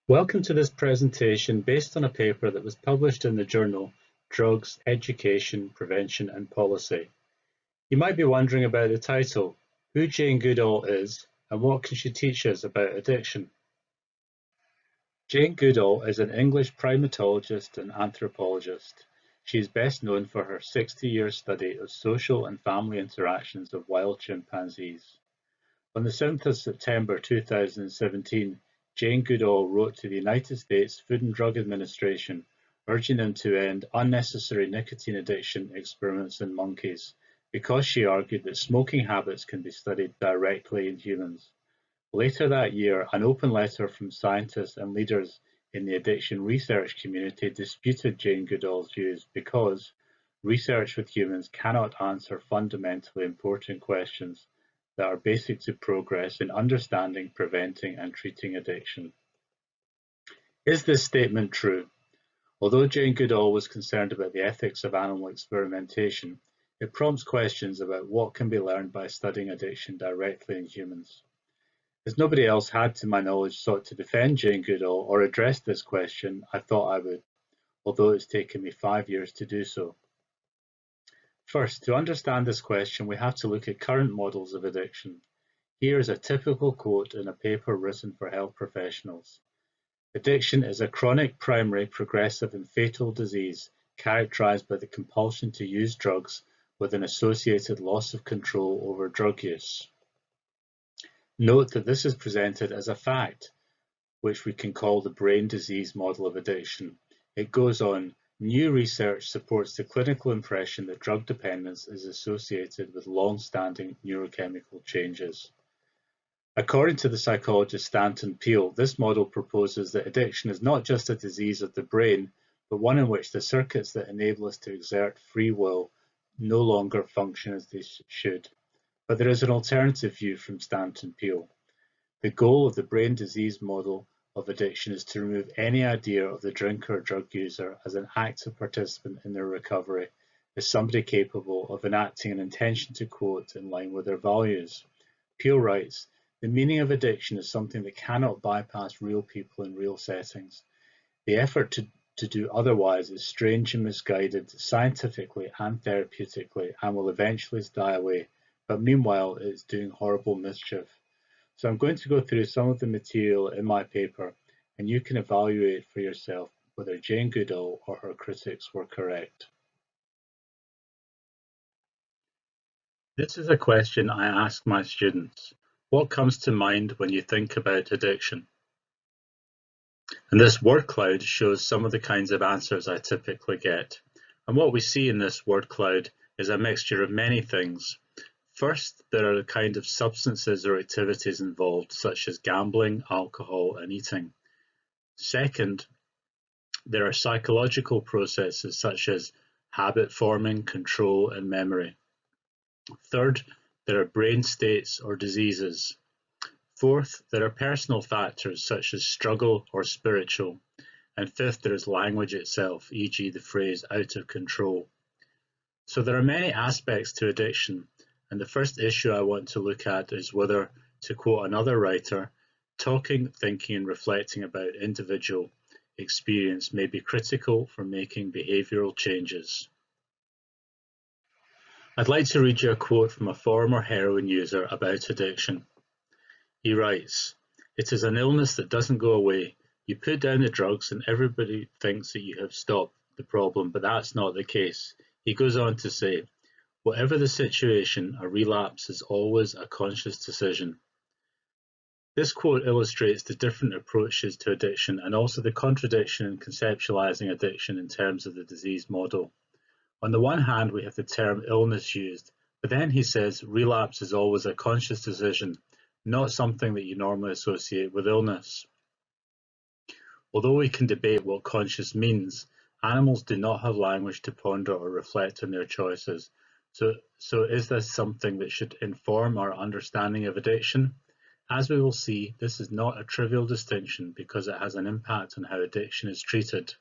Welcome to this presentation based on a paper that was published in the journal Drugs, Education, Prevention and Policy. You might be wondering about the title, who Jane Goodall is and what can she teach us about addiction. Jane Goodall is an English primatologist and anthropologist. She is best known for her 60-year study of social and family interactions of wild chimpanzees. On the 7th of September 2017, Jane Goodall wrote to the United States Food and Drug Administration, urging them to end unnecessary nicotine addiction experiments in monkeys, because she argued that smoking habits can be studied directly in humans. Later that year, an open letter from scientists and leaders in the addiction research community disputed Jane Goodall's views because research with humans cannot answer fundamentally important questions that are basic to progress in understanding, preventing, and treating addiction. Is this statement true? Although Jane Goodall was concerned about the ethics of animal experimentation, it prompts questions about what can be learned by studying addiction directly in humans. As nobody else had, to my knowledge, sought to defend Jane Goodall or address this question, I thought I would, although it's taken me 5 years to do so. First, to understand this question, we have to look at current models of addiction. Here is a typical quote in a paper written for health professionals. Addiction is a chronic, primary, progressive and fatal disease characterized by the compulsion to use drugs with an associated loss of control over drug use. Note that this is presented as a fact, which we can call the brain disease model of addiction. It goes on, new research supports the clinical impression that drug dependence is associated with long-standing neurochemical changes. According to the psychologist Stanton Peele, this model proposes that addiction is not just a disease of the brain, but one in which the circuits that enable us to exert free will no longer function as they should. But there is an alternative view from Stanton Peele. The goal of the brain disease model of addiction is to remove any idea of the drinker or drug user as an active participant in their recovery, as somebody capable of enacting an intention to quote in line with their values. Peele writes, the meaning of addiction is something that cannot bypass real people in real settings. The effort to do otherwise is strange and misguided, scientifically and therapeutically, and will eventually die away, but meanwhile it is doing horrible mischief. So I'm going to go through some of the material in my paper, and you can evaluate for yourself whether Jane Goodall or her critics were correct. This is a question I ask my students. What comes to mind when you think about addiction? And this word cloud shows some of the kinds of answers I typically get. And what we see in this word cloud is a mixture of many things. First, there are the kind of substances or activities involved, such as gambling, alcohol, and eating. Second, there are psychological processes such as habit forming, control, and memory. Third, there are brain states or diseases. Fourth, there are personal factors such as struggle or spiritual. And fifth, there is language itself, e.g. the phrase out of control. So there are many aspects to addiction. And the first issue I want to look at is whether, to quote another writer, talking, thinking and reflecting about individual experience may be critical for making behavioural changes. I'd like to read you a quote from a former heroin user about addiction. He writes, "It is an illness that doesn't go away. You put down the drugs and everybody thinks that you have stopped the problem, but that's not the case." He goes on to say, "Whatever the situation, a relapse is always a conscious decision." This quote illustrates the different approaches to addiction and also the contradiction in conceptualizing addiction in terms of the disease model. On the one hand, we have the term illness used, but then he says relapse is always a conscious decision, not something that you normally associate with illness. Although we can debate what conscious means, animals do not have language to ponder or reflect on their choices. So is this something that should inform our understanding of addiction? As we will see, this is not a trivial distinction because it has an impact on how addiction is treated.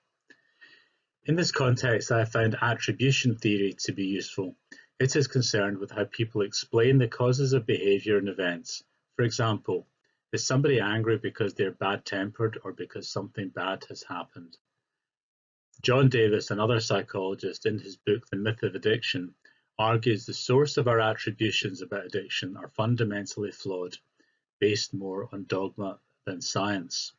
In this context, I found attribution theory to be useful. It is concerned with how people explain the causes of behaviour and events. For example, Is somebody angry because they're bad-tempered or because something bad has happened? John Davis, another psychologist, in his book The Myth of Addiction, argues the source of our attributions about addiction are fundamentally flawed, based more on dogma than science.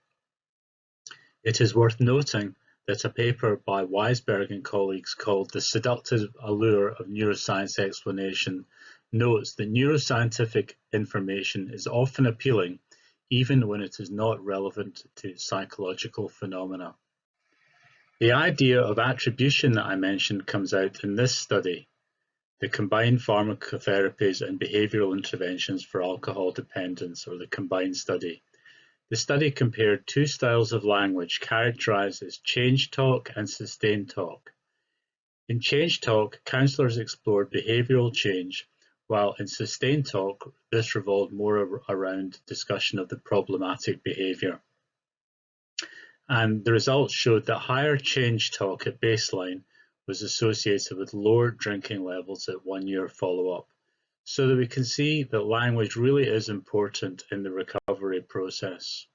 It is worth noting that a paper by Weisberg and colleagues called The Seductive Allure of Neuroscience Explanation notes that neuroscientific information is often appealing even when it is not relevant to psychological phenomena. The idea of attribution that I mentioned comes out in this study, the Combined Pharmacotherapies and Behavioral Interventions for Alcohol Dependence, or the Combined study. The study compared two styles of language characterized as change talk and sustained talk. In change talk, counselors explored behavioral change, while in sustained talk, this revolved more around discussion of the problematic behavior. And the results showed that higher change talk at baseline was associated with lower drinking levels at 1 year follow-up, so that we can see that language really is important in the recovery process.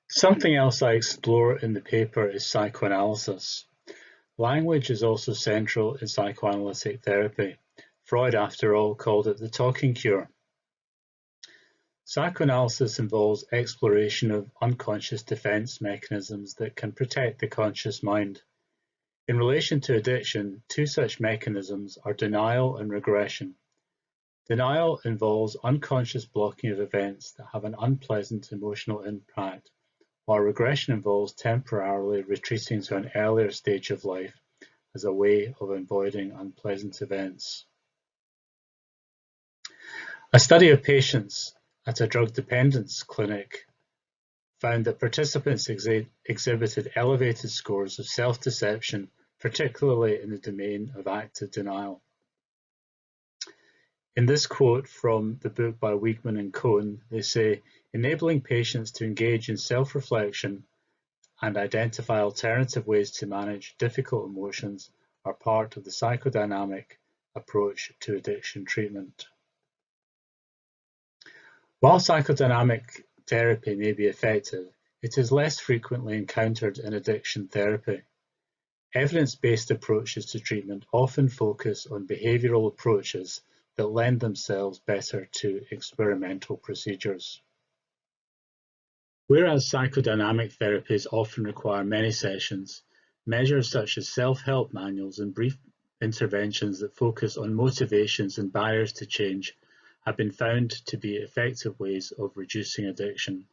Something else I explore in the paper is psychoanalysis. Language is also central in psychoanalytic therapy. Freud, after all, called it the talking cure. Psychoanalysis involves exploration of unconscious defense mechanisms that can protect the conscious mind. In relation to addiction, two such mechanisms are denial and regression. Denial involves unconscious blocking of events that have an unpleasant emotional impact, while regression involves temporarily retreating to an earlier stage of life as a way of avoiding unpleasant events. A study of patients at a drug dependence clinic found that participants exhibited elevated scores of self-deception, particularly in the domain of active denial. In this quote from the book by Wiegman and Cohn, they say, enabling patients to engage in self-reflection and identify alternative ways to manage difficult emotions are part of the psychodynamic approach to addiction treatment. While psychodynamic therapy may be effective, it is less frequently encountered in addiction therapy. Evidence-based approaches to treatment often focus on behavioral approaches that lend themselves better to experimental procedures. Whereas psychodynamic therapies often require many sessions, measures such as self-help manuals and brief interventions that focus on motivations and barriers to change have been found to be effective ways of reducing addiction.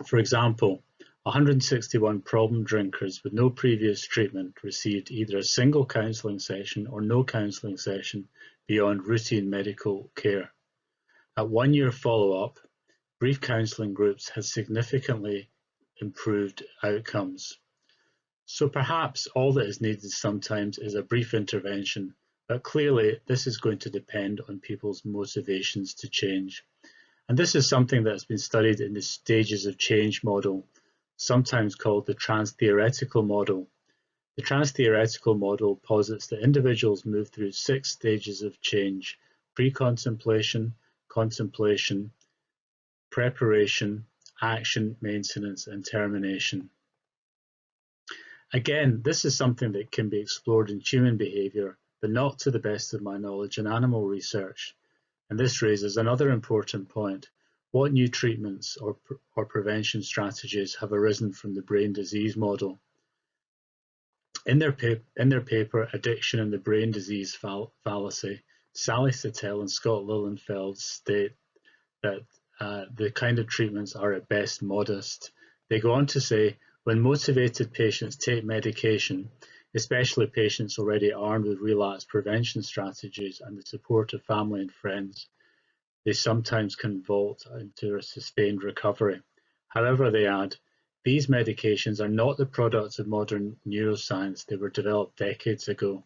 For example, 161 problem drinkers with no previous treatment received either a single counselling session or no counselling session beyond routine medical care. At 1 year follow-up, brief counselling groups had significantly improved outcomes. So perhaps all that is needed sometimes is a brief intervention, but clearly this is going to depend on people's motivations to change. And this is something that has been studied in the stages of change model, sometimes called the trans-theoretical model. The trans-theoretical model posits that individuals move through 6 stages of change: pre-contemplation, contemplation, preparation, action, maintenance, and termination. Again, this is something that can be explored in human behaviour, but not to the best of my knowledge in animal research. And this raises another important point. What new treatments or prevention strategies have arisen from the brain disease model? In their paper, Addiction and the Brain Disease Fallacy, Sally Sattel and Scott Lilienfeld state that the kind of treatments are at best modest. They go on to say, when motivated patients take medication, especially patients already armed with relapse prevention strategies and the support of family and friends, they sometimes can vault into a sustained recovery. However, they add, these medications are not the products of modern neuroscience. They were developed decades ago.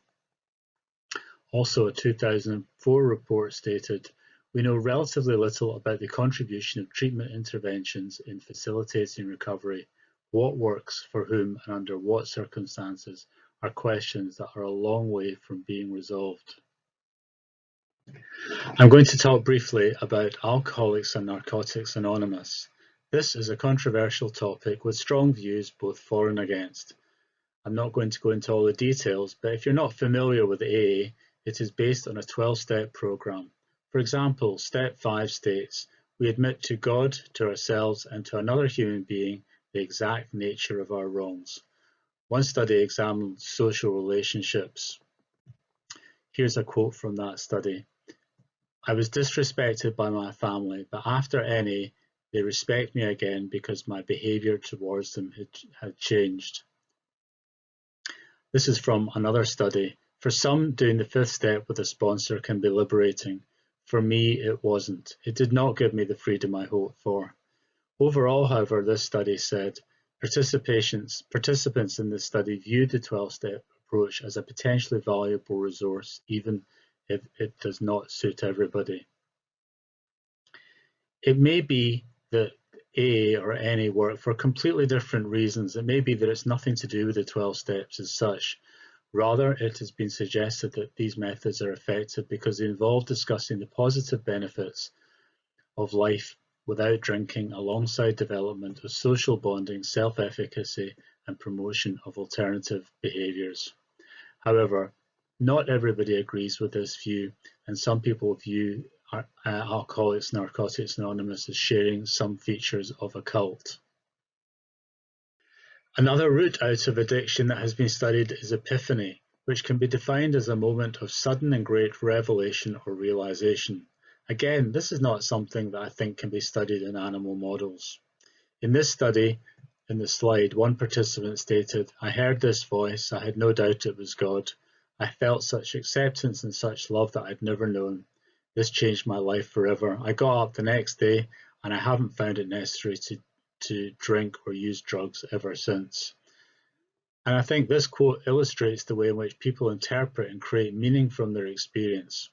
Also, a 2004 report stated, we know relatively little about the contribution of treatment interventions in facilitating recovery. What works for whom and under what circumstances are questions that are a long way from being resolved. I'm going to talk briefly about Alcoholics and Narcotics Anonymous. This is a controversial topic with strong views both for and against. I'm not going to go into all the details, but if you're not familiar with AA, it is based on a 12-step program. For example, step 5 states, we admit to God, to ourselves, and to another human being the exact nature of our wrongs. One study examined social relationships. Here's a quote from that study. I was disrespected by my family, but after NA, they respect me again because my behaviour towards them had changed. This is from another study. For some, doing the 5th step with a sponsor can be liberating. For me, it wasn't. It did not give me the freedom I hoped for. Overall, however, this study said, participants in this study viewed the 12-step approach as a potentially valuable resource, even if it does not suit everybody. It may be that AA or NA work for completely different reasons. It may be that it's nothing to do with the 12 steps as such. Rather, it has been suggested that these methods are effective because they involve discussing the positive benefits of life without drinking alongside development of social bonding, self-efficacy, and promotion of alternative behaviours. However, not everybody agrees with this view, and some people view Alcoholics and Narcotics Anonymous as sharing some features of a cult. Another route out of addiction that has been studied is epiphany, which can be defined as a moment of sudden and great revelation or realization. Again, this is not something that I think can be studied in animal models. In this study, in the slide, one participant stated, I heard this voice, I had no doubt it was God. I felt such acceptance and such love that I'd never known. This changed my life forever. I got up the next day and I haven't found it necessary to drink or use drugs ever since. And I think this quote illustrates the way in which people interpret and create meaning from their experience.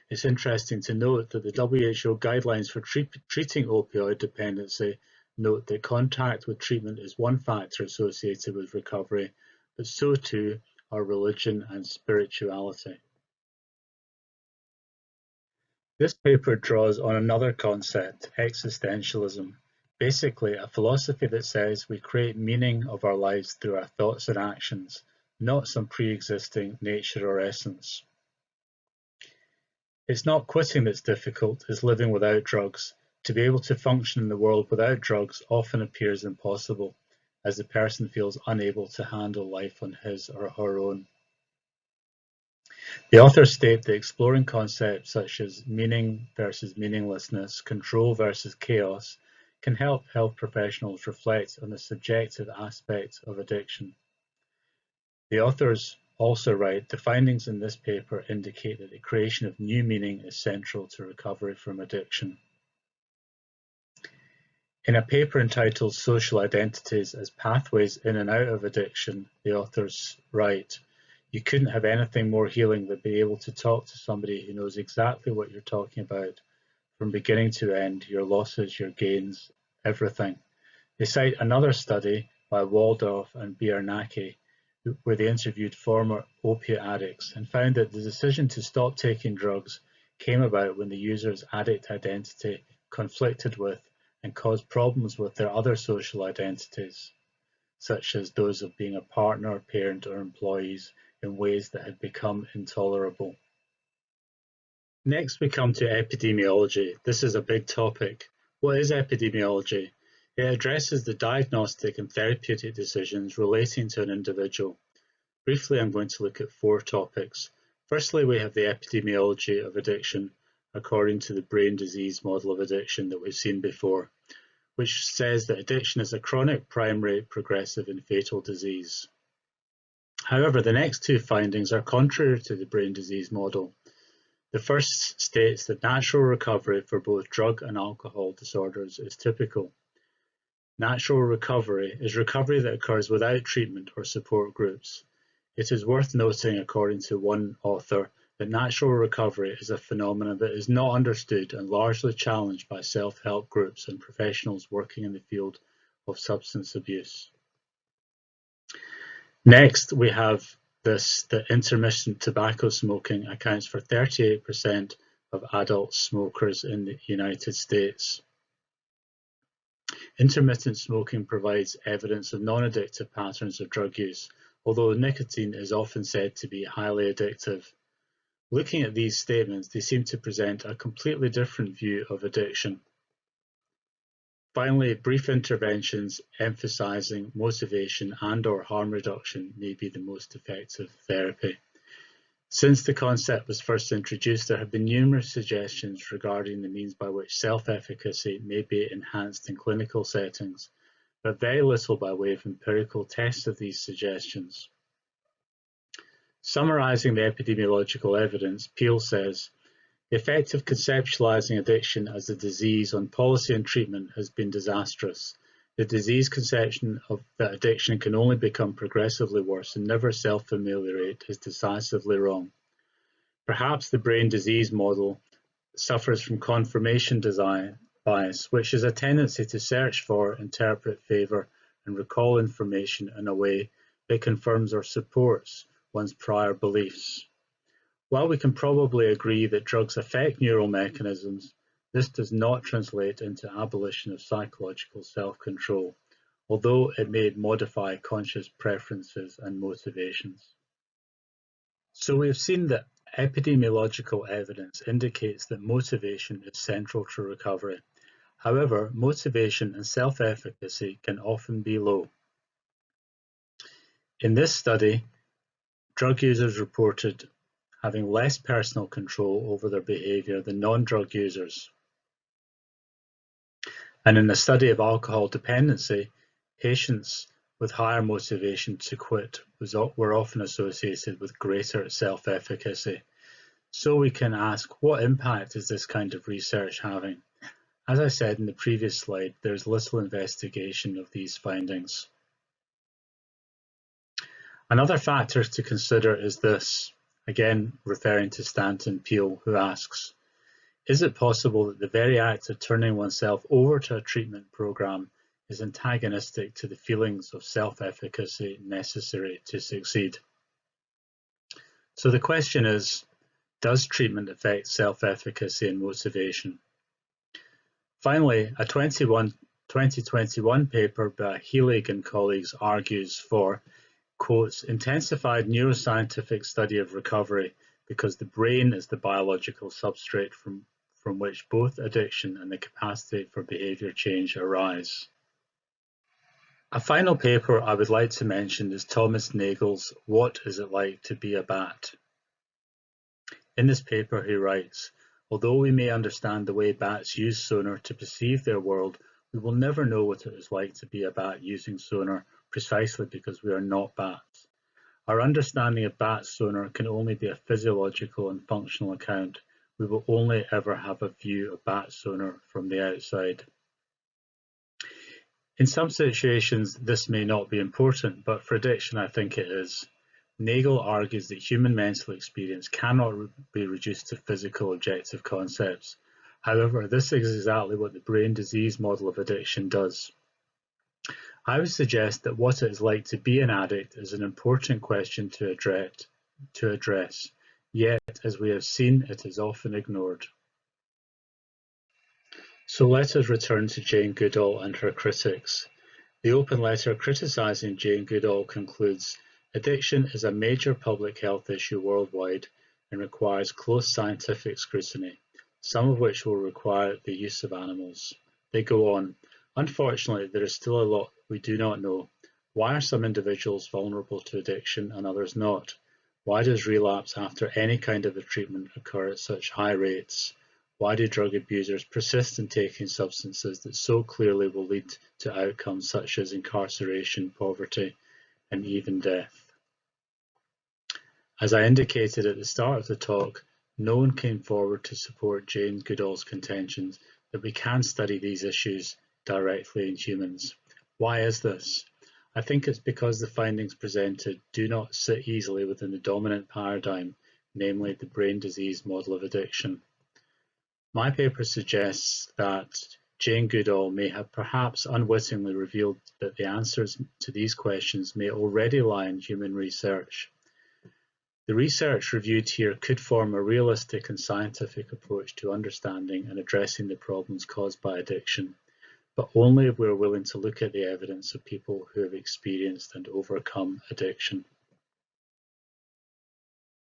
It's interesting to note that the WHO guidelines for treating opioid dependency note that contact with treatment is one factor associated with recovery, but so too are religion and spirituality. This paper draws on another concept, existentialism, basically a philosophy that says we create meaning of our lives through our thoughts and actions, not some pre-existing nature or essence. It's not quitting that's difficult, it's living without drugs. To be able to function in the world without drugs often appears impossible, as the person feels unable to handle life on his or her own. The authors state that exploring concepts such as meaning versus meaninglessness, control versus chaos, can help health professionals reflect on the subjective aspects of addiction. The authors also write, the findings in this paper indicate that the creation of new meaning is central to recovery from addiction. In a paper entitled Social Identities as Pathways in and Out of Addiction, the authors write, you couldn't have anything more healing than be able to talk to somebody who knows exactly what you're talking about, from beginning to end, your losses, your gains, everything. They cite another study by Waldorf and Biernacki, where they interviewed former opiate addicts and found that the decision to stop taking drugs came about when the user's addict identity conflicted with and caused problems with their other social identities, such as those of being a partner, parent, or employees, in ways that had become intolerable. Next, we come to epidemiology. This is a big topic. What is epidemiology? It addresses the diagnostic and therapeutic decisions relating to an individual. Briefly, I'm going to look at 4 topics. Firstly, we have the epidemiology of addiction, according to the brain disease model of addiction that we've seen before, which says that addiction is a chronic, primary, progressive, and fatal disease. However, the next 2 findings are contrary to the brain disease model. The first states that natural recovery for both drug and alcohol disorders is typical. Natural recovery is recovery that occurs without treatment or support groups. It is worth noting, according to one author, that natural recovery is a phenomenon that is not understood and largely challenged by self-help groups and professionals working in the field of substance abuse. Next, we have that intermittent tobacco smoking accounts for 38% of adult smokers in the United States. Intermittent smoking provides evidence of non-addictive patterns of drug use, although nicotine is often said to be highly addictive. Looking at these statements, they seem to present a completely different view of addiction. Finally, brief interventions emphasizing motivation and/or harm reduction may be the most effective therapy. Since the concept was first introduced, there have been numerous suggestions regarding the means by which self-efficacy may be enhanced in clinical settings, but very little by way of empirical tests of these suggestions. Summarizing the epidemiological evidence, Peel says, the effect of conceptualizing addiction as a disease on policy and treatment has been disastrous. The disease conception of that addiction can only become progressively worse and never self-ameliorate is decisively wrong. Perhaps the brain disease model suffers from confirmation bias, which is a tendency to search for, interpret, favor, and recall information in a way that confirms or supports one's prior beliefs. While we can probably agree that drugs affect neural mechanisms, this does not translate into abolition of psychological self-control, although it may modify conscious preferences and motivations. So we have seen that epidemiological evidence indicates that motivation is central to recovery. However, motivation and self-efficacy can often be low. In this study, drug users reported having less personal control over their behavior than non-drug users. And in a study of alcohol dependency, patients with higher motivation to quit were often associated with greater self-efficacy. So we can ask, what impact is this kind of research having? As I said in the previous slide, there's little investigation of these findings. Another factor to consider is this, again referring to Stanton Peele, who asks, is it possible that the very act of turning oneself over to a treatment program is antagonistic to the feelings of self-efficacy necessary to succeed? So the question is, does treatment affect self-efficacy and motivation? Finally, a 2021 paper by Healig and colleagues argues for, quotes, intensified neuroscientific study of recovery because the brain is the biological substrate from which both addiction and the capacity for behavior change arise. A final paper I would like to mention is Thomas Nagel's What is it like to be a bat? In this paper he writes, although we may understand the way bats use sonar to perceive their world, we will never know what it is like to be a bat using sonar precisely because we are not bats. Our understanding of bat sonar can only be a physiological and functional account. We will only ever have a view of bat sonar from the outside. In some situations, this may not be important, but for addiction, I think it is. Nagel argues that human mental experience cannot be reduced to physical objective concepts. However, this is exactly what the brain disease model of addiction does. I would suggest that what it is like to be an addict is an important question to address. Yet, as we have seen, it is often ignored. So let us return to Jane Goodall and her critics. The open letter criticising Jane Goodall concludes, addiction is a major public health issue worldwide and requires close scientific scrutiny, some of which will require the use of animals. They go on, unfortunately, there is still a lot we do not know. Why are some individuals vulnerable to addiction and others not? Why does relapse after any kind of a treatment occur at such high rates? Why do drug abusers persist in taking substances that so clearly will lead to outcomes such as incarceration, poverty, and even death? As I indicated at the start of the talk, no one came forward to support Jane Goodall's contentions that we can study these issues directly in humans. Why is this? I think it's because the findings presented do not sit easily within the dominant paradigm, namely the brain disease model of addiction. My paper suggests that Jane Goodall may have perhaps unwittingly revealed that the answers to these questions may already lie in human research. The research reviewed here could form a realistic and scientific approach to understanding and addressing the problems caused by addiction, but only if we are willing to look at the evidence of people who have experienced and overcome addiction.